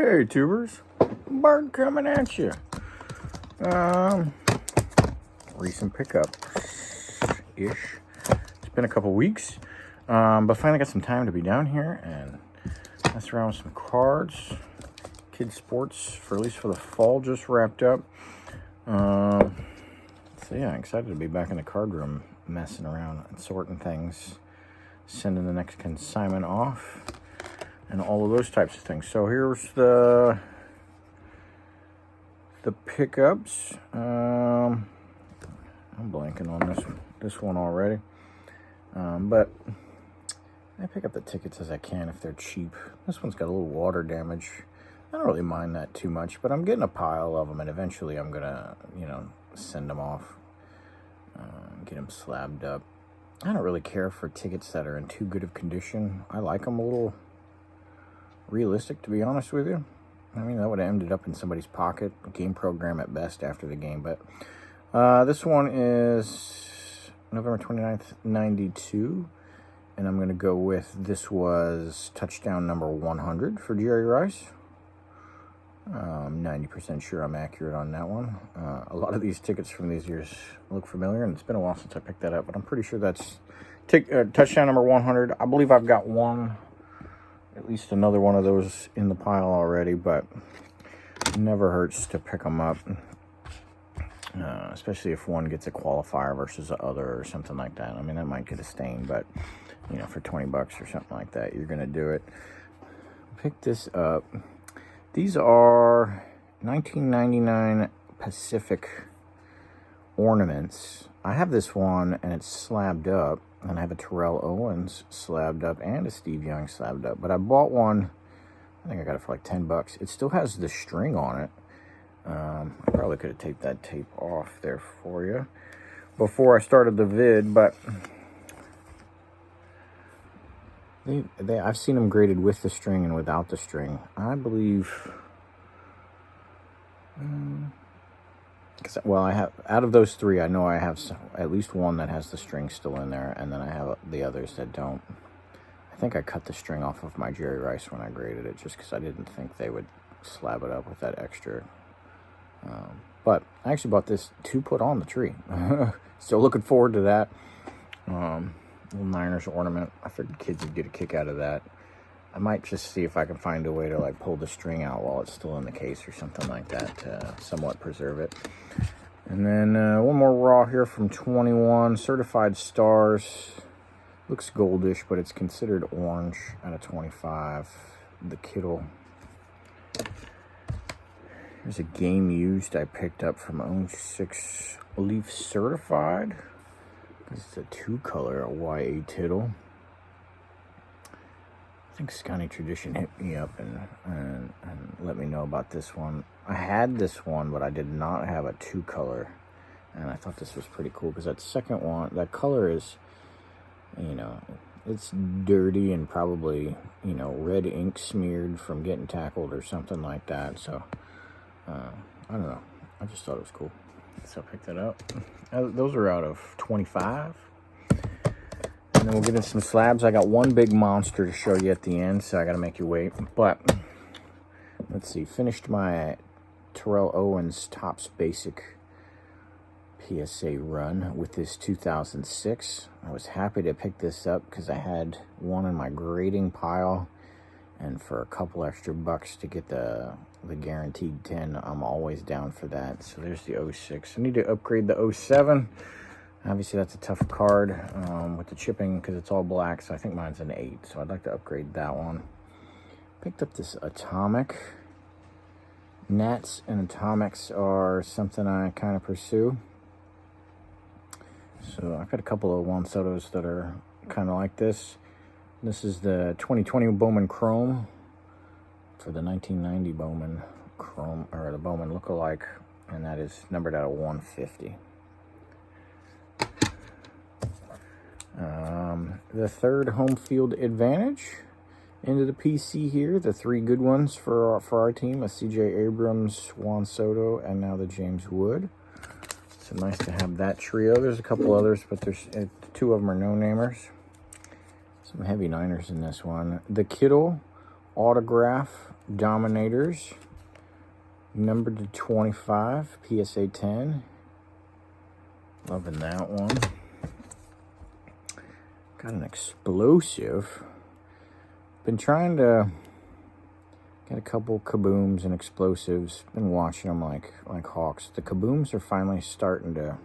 Hey, tubers. Bart coming at you. Recent pickup-ish. It's been a couple weeks, but finally got some time to be down here and mess around with some cards. Kids sports, for at least for the fall, just wrapped up. So yeah, excited to be back in the card room, messing around and sorting things, sending the next consignment off, and all of those types of things. So here's the pickups. I'm blanking on this one already. But I pick up the tickets as I can if they're cheap. This one's got a little water damage. I don't really mind that too much, but I'm getting a pile of them, and eventually I'm gonna, send them off, get them slabbed up. I don't really care for tickets that are in too good of condition. I like them a little realistic, to be honest with you. I mean, that would have ended up in somebody's pocket, game program at best after the game. But this one is November 29th, 92. And I'm going to go with, this was touchdown number 100 for Jerry Rice. 90% sure I'm accurate on that one. A lot of these tickets from these years look familiar, and it's been a while since I picked that up. But I'm pretty sure that's touchdown number 100. I believe I've got at least another one of those in the pile already, but it never hurts to pick them up, especially if one gets a qualifier versus the other or something like that. I mean, that might get a stain, but for $20 or something like that, you're gonna do it. Pick this up. These are 1999 Pacific ornaments. I have this one and it's slabbed up. And I have a Terrell Owens slabbed up and a Steve Young slabbed up. But I bought one, I think I got it for like $10. It still has the string on it. I probably could have taped that tape off there for you before I started the vid, but I've seen them graded with the string and without the string. I believe, I have, out of those three, I know I have at least one that has the string still in there, and then I have the others that don't. I think I cut the string off of my Jerry Rice when I graded it, just because I didn't think they would slab it up with that extra. But I actually bought this to put on the tree. Still looking forward to that. Little Niners ornament. I figured kids would get a kick out of that. I might just see if I can find a way to pull the string out while it's still in the case or something like that to somewhat preserve it. And then one more raw here from 21, Certified Stars. Looks goldish, but it's considered orange out of 25. The Kittle. Here's a game used I picked up from 06 Leaf Certified. This is a 2-color YA Tittle. I think Scotty Tradition hit me up and let me know about this one. I had this one, but I did not have a 2-color. And I thought this was pretty cool because that second one, that color is, it's dirty and probably, red ink smeared from getting tackled or something like that. So, I don't know. I just thought it was cool. So I picked that up. Those are out of 25. And then we'll get in some slabs. I got one big monster to show you at the end, so I got to make you wait. But, let's see. Finished my Terrell Owens Topps Basic PSA run with this 2006. I was happy to pick this up because I had one in my grading pile. And for a couple extra bucks to get the guaranteed 10, I'm always down for that. So there's the 06. I need to upgrade the 07. Obviously, that's a tough card with the chipping because it's all black. So I think mine's an 8. So I'd like to upgrade that one. Picked up this Atomic. Nats and Atomics are something I kind of pursue. So I've got a couple of Juan Sotos that are kind of like this. This is the 2020 Bowman Chrome for the 1990 Bowman Chrome, or the Bowman Lookalike, and that is numbered out of 150. The third home field advantage into the PC here. The 3 good ones for our team: a CJ Abrams, Juan Soto, and now the James Wood. So nice to have that trio. There's a couple others, but there's 2 of them are no-namers. Some heavy Niners in this one. The Kittle autograph Dominators, numbered to 25, PSA 10. Loving that one. Got an explosive. Been trying to get a couple kabooms and explosives. Been watching them like hawks. The kabooms are finally starting to,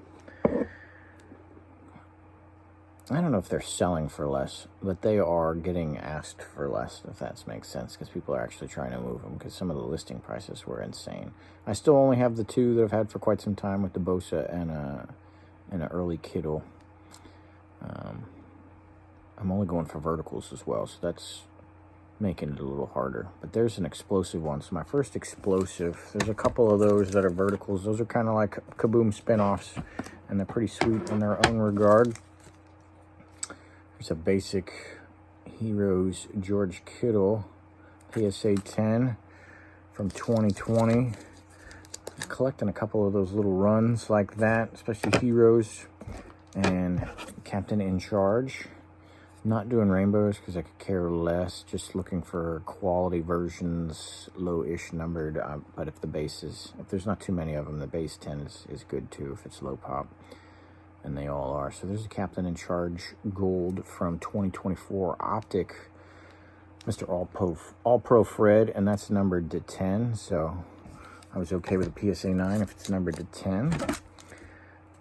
I don't know if they're selling for less, but they are getting asked for less, if that makes sense, because people are actually trying to move them, because some of the listing prices were insane. I still only have the two that I've had for quite some time with the Bosa and an early Kittle. I'm only going for verticals as well, so that's making it a little harder. But there's an explosive one. So my first explosive, there's a couple of those that are verticals. Those are kind of like Kaboom spin-offs, and they're pretty sweet in their own regard. There's a basic Heroes George Kittle PSA 10 from 2020. Collecting a couple of those little runs like that, especially Heroes and Captain in Charge. Not doing rainbows because I could care less. Just looking for quality versions, low-ish numbered. But if there's not too many of them, the base 10 is good too if it's low pop. And they all are. So there's a Captain in Charge Gold from 2024 Optic, Mr. All-Pro Fred, and that's numbered to 10. So I was okay with a PSA 9 if it's numbered to 10.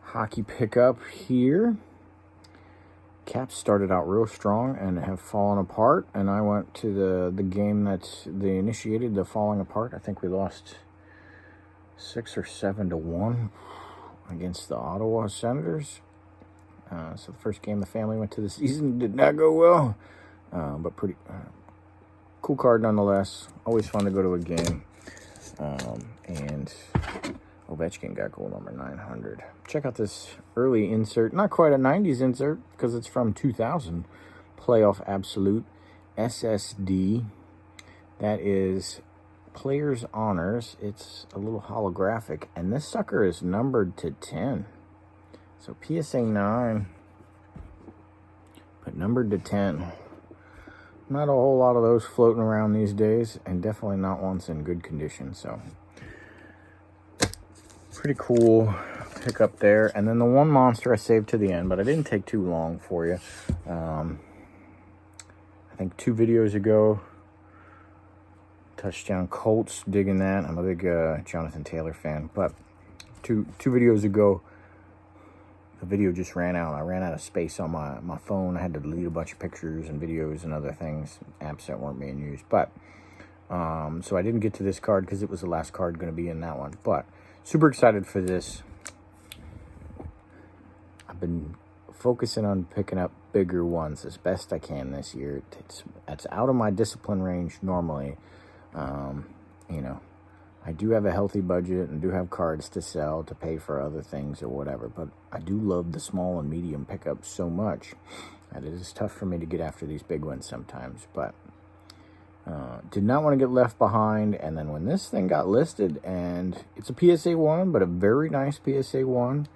Hockey pickup here. Caps started out real strong and have fallen apart. And I went to the game that they initiated the falling apart. I think we lost 6 or 7-1 against the Ottawa Senators. So the first game the family went to this season did not go well. But pretty cool card nonetheless. Always fun to go to a game. And Ovechkin got goal number 900. Check out this early insert. Not quite a 90s insert because it's from 2000. Playoff Absolute SSD. That is Players Honors. It's a little holographic. And this sucker is numbered to 10. So PSA 9. But numbered to 10. Not a whole lot of those floating around these days. And definitely not ones in good condition. So pretty cool pickup there. And then the one monster I saved to the end, but I didn't take too long for you. I think 2 videos ago, Touchdown Colts, digging that. I'm a big Jonathan Taylor fan, but two videos ago, the video just ran out. I ran out of space on my phone. I had to delete a bunch of pictures and videos and other things, apps that weren't being used. But so I didn't get to this card because it was the last card going to be in that one. But super excited for this. I've been focusing on picking up bigger ones as best I can this year. It's out of my discipline range normally. You know, I do have a healthy budget and do have cards to sell to pay for other things or whatever, but I do love the small and medium pickups so much that it is tough for me to get after these big ones sometimes. But did not want to get left behind. And then when this thing got listed, and it's a PSA 1, but a very nice PSA 1,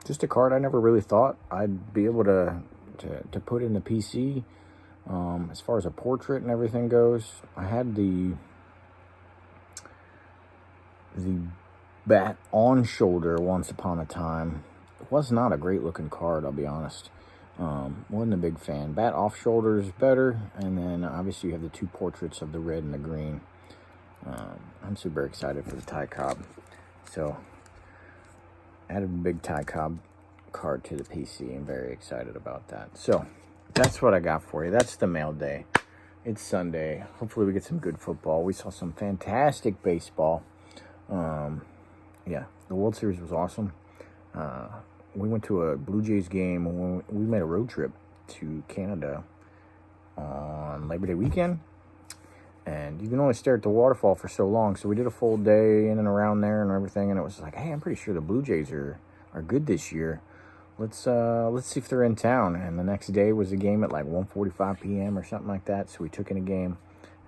just a card I never really thought I'd be able to put in the PC. As far as a portrait and everything goes, I had the bat on shoulder once upon a time. It was not a great looking card, I'll be honest. Wasn't a big fan. Bat off shoulder is better, and then obviously you have the 2 portraits of the red and the green. I'm super excited for the Ty Cobb. So added a big Ty Cobb card to the PC. I'm very excited about that. So that's what I got for you. That's the mail day. It's Sunday. Hopefully we get some good football. We saw some fantastic baseball. Yeah, the World Series was awesome. We went to a Blue Jays game. We made a road trip to Canada on Labor Day weekend. And you can only stare at the waterfall for so long. So we did a full day in and around there and everything. And it was like, hey, I'm pretty sure the Blue Jays are good this year. Let's see if they're in town. And the next day was a game at like 1:45 p.m. or something like that. So we took in a game.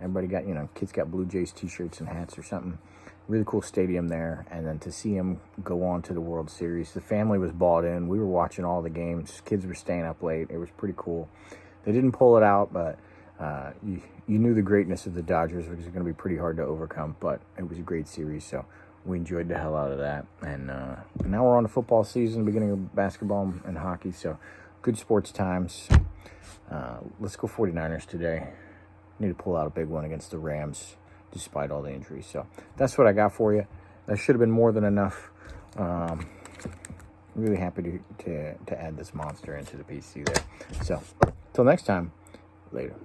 Everybody got, kids got Blue Jays t-shirts and hats or something. Really cool stadium there. And then to see them go on to the World Series. The family was bought in. We were watching all the games. Kids were staying up late. It was pretty cool. They didn't pull it out, but You knew the greatness of the Dodgers, which is going to be pretty hard to overcome, but it was a great series, so we enjoyed the hell out of that. And now we're on the football season, beginning of basketball and hockey, so good sports times. Let's go 49ers today. Need to pull out a big one against the Rams, despite all the injuries. So that's what I got for you. That should have been more than enough. Really happy to add this monster into the PC there. So, till next time, later.